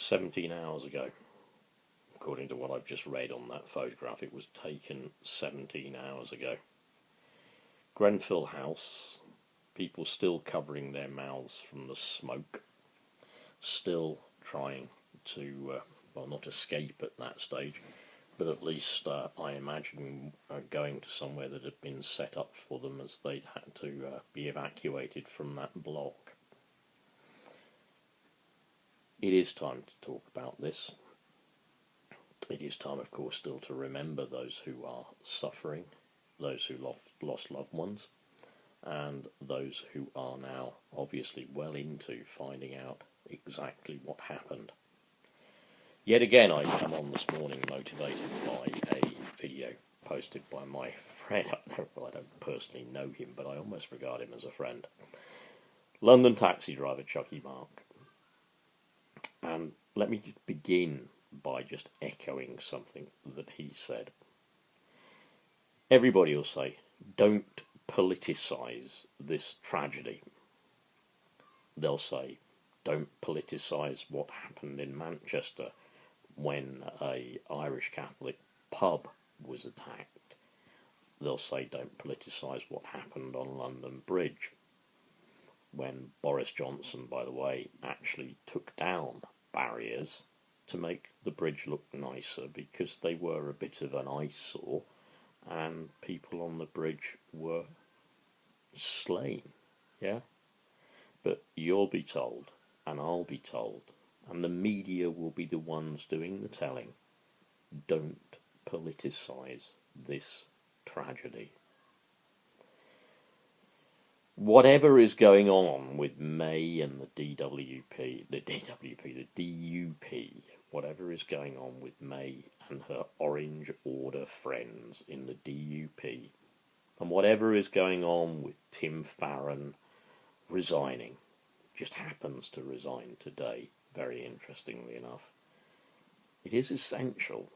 17 hours ago. According to what I've just read on that photograph, it was taken 17 hours ago. Grenfell House, people still covering their mouths from the smoke, still trying to, well, not escape at that stage, but at least I imagine going to somewhere that had been set up for them, as they'd had to be evacuated from that block. It is time to talk about this. It is time, of course, still to remember those who are suffering, those who lost loved ones, and those who are now obviously well into finding out exactly what happened. Yet again, I come on this morning motivated by a video posted by my friend. Well, I don't personally know him, but I almost regard him as a friend. London taxi driver Chucky Mark. And let me begin by just echoing something that he said. Everybody will say, don't politicise this tragedy. They'll say, don't politicise what happened in Manchester when a Irish Catholic pub was attacked. They'll say, don't politicise what happened on London Bridge, when Boris Johnson, by the way, actually took down barriers to make the bridge look nicer, because they were a bit of an eyesore and people on the bridge were slain. Yeah? But you'll be told, and I'll be told, and the media will be the ones doing the telling, don't politicise this tragedy. Whatever is going on with May and the DUP, whatever is going on with May and her Orange Order friends in the DUP, and whatever is going on with Tim Farron resigning, just happens to resign today, very interestingly enough, it is essential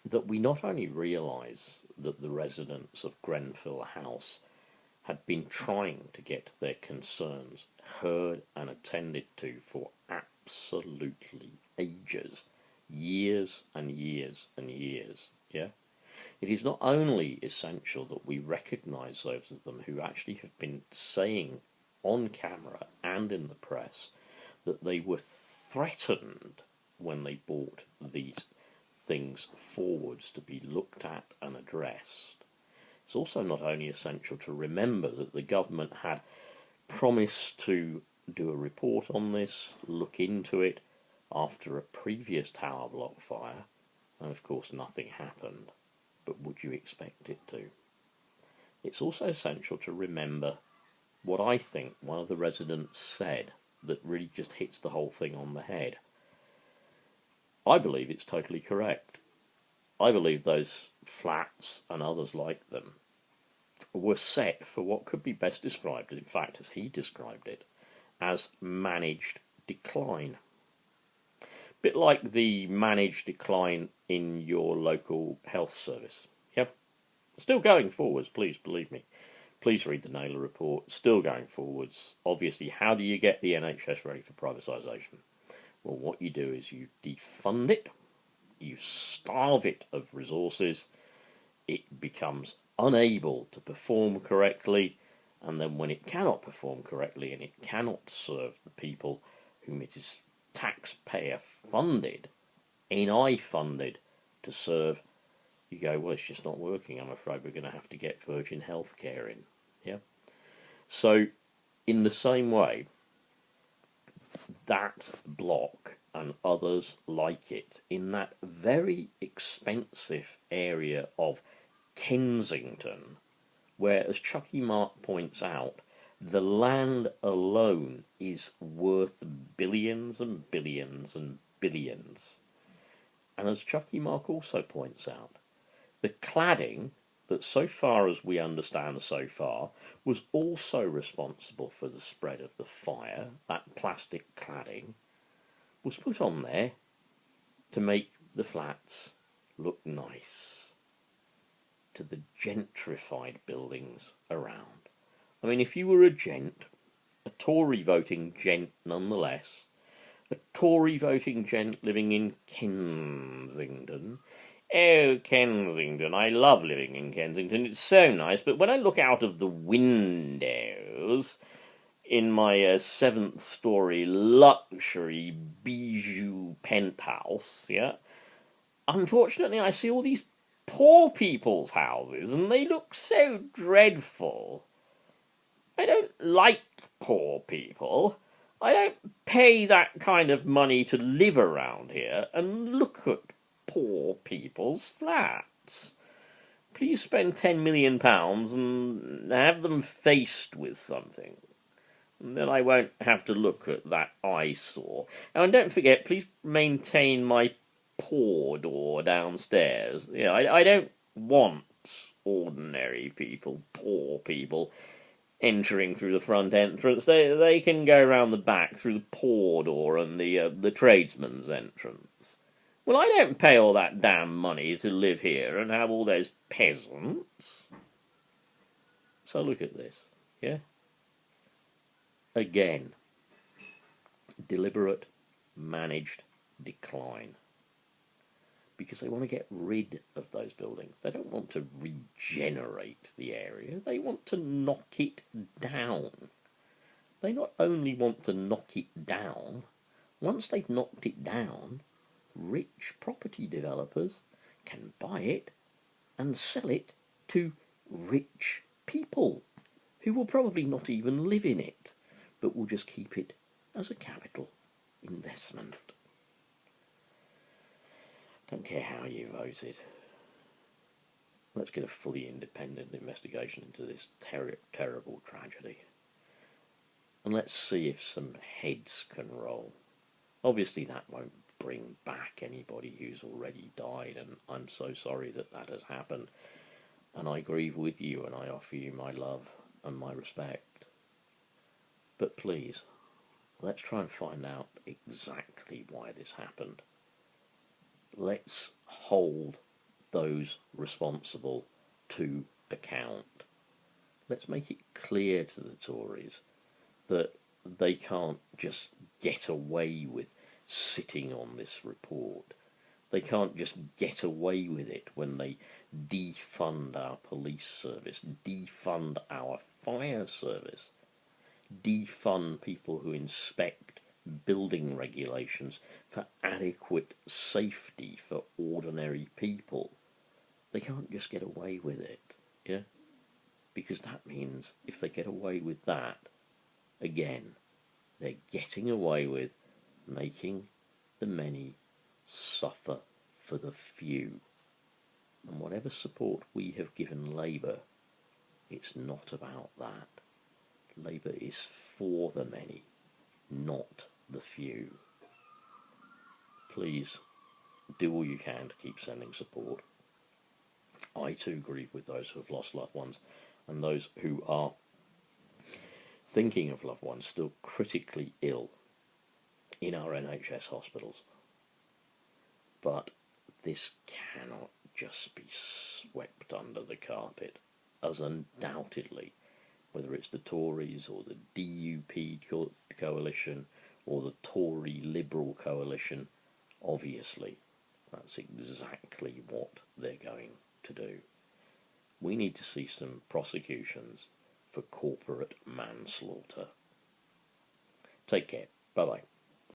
that we not only realise that the residents of Grenfell House had been trying to get their concerns heard and attended to for absolutely ages, years and years and years, yeah? It is not only essential that we recognise those of them who actually have been saying on camera and in the press that they were threatened when they brought these things forwards to be looked at and addressed. It's also not only essential to remember that the government had promised to do a report on this, look into it, after a previous tower block fire, and of course nothing happened, but would you expect it to? It's also essential to remember what I think one of the residents said that really just hits the whole thing on the head. I believe it's totally correct. I believe those flats and others like them were set for what could be best described, in fact as he described it, as managed decline. Bit like the managed decline in your local health service. Yep, still going forwards, please believe me. Please read the Naylor report, still going forwards. Obviously, how do you get the NHS ready for privatisation? Well, what you do is you defund it, you starve it of resources, it becomes unable to perform correctly, and then when it cannot perform correctly and it cannot serve the people whom it is taxpayer funded, NI funded to serve, you go, well, it's just not working, I'm afraid we're going to have to get Virgin Healthcare in. Yeah. So in the same way, that block and others like it in that very expensive area of Kensington, where, as Chucky Mark points out, the land alone is worth billions and billions and billions. And as Chucky Mark also points out, the cladding that, so far as we understand so far, was also responsible for the spread of the fire, that plastic cladding, was put on there to make the flats look nice to the gentrified buildings around. I mean, if you were a gent, a Tory voting gent nonetheless, A Tory voting gent living in Kensington. Oh, Kensington. I love living in Kensington. It's so nice. But when I look out of the windows in my seventh story luxury bijou penthouse, yeah, unfortunately I see all these poor people's houses and they look so dreadful. I don't like poor people. I don't pay that kind of money to live around here and look at poor people's flats. Please spend £10 million and have them faced with something. And then I won't have to look at that eyesore. And don't forget, please maintain my pour door downstairs. Yeah, I don't want ordinary people, poor people, entering through the front entrance. They can go round the back through the pour door and the tradesman's entrance. Well, I don't pay all that damn money to live here and have all those peasants. So look at this, yeah? Again, deliberate, managed decline. Because they want to get rid of those buildings. They don't want to regenerate the area. They want to knock it down. They not only want to knock it down, once they've knocked it down, rich property developers can buy it and sell it to rich people who will probably not even live in it, but will just keep it as a capital investment. Don't care how you voted. Let's get a fully independent investigation into this terrible tragedy. And let's see if some heads can roll. Obviously that won't bring back anybody who's already died, and I'm so sorry that that has happened. And I grieve with you and I offer you my love and my respect. But please, let's try and find out exactly why this happened. Let's hold those responsible to account. Let's make it clear to the Tories that they can't just get away with sitting on this report. They can't just get away with it when they defund our police service, defund our fire service, defund people who inspect building regulations for adequate safety for ordinary people. They can't just get away with it, yeah? Because that means if they get away with that, again, they're getting away with making the many suffer for the few. And whatever support we have given Labour, it's not about that. Labour is for the many, not the few. Please do all you can to keep sending support. I too grieve with those who have lost loved ones and those who are thinking of loved ones still critically ill in our NHS hospitals. But this cannot just be swept under the carpet, as undoubtedly, whether it's the Tories or the DUP coalition or the Tory Liberal coalition, obviously that's exactly what they're going to do. We need to see some prosecutions for corporate manslaughter. Take care. Bye-bye.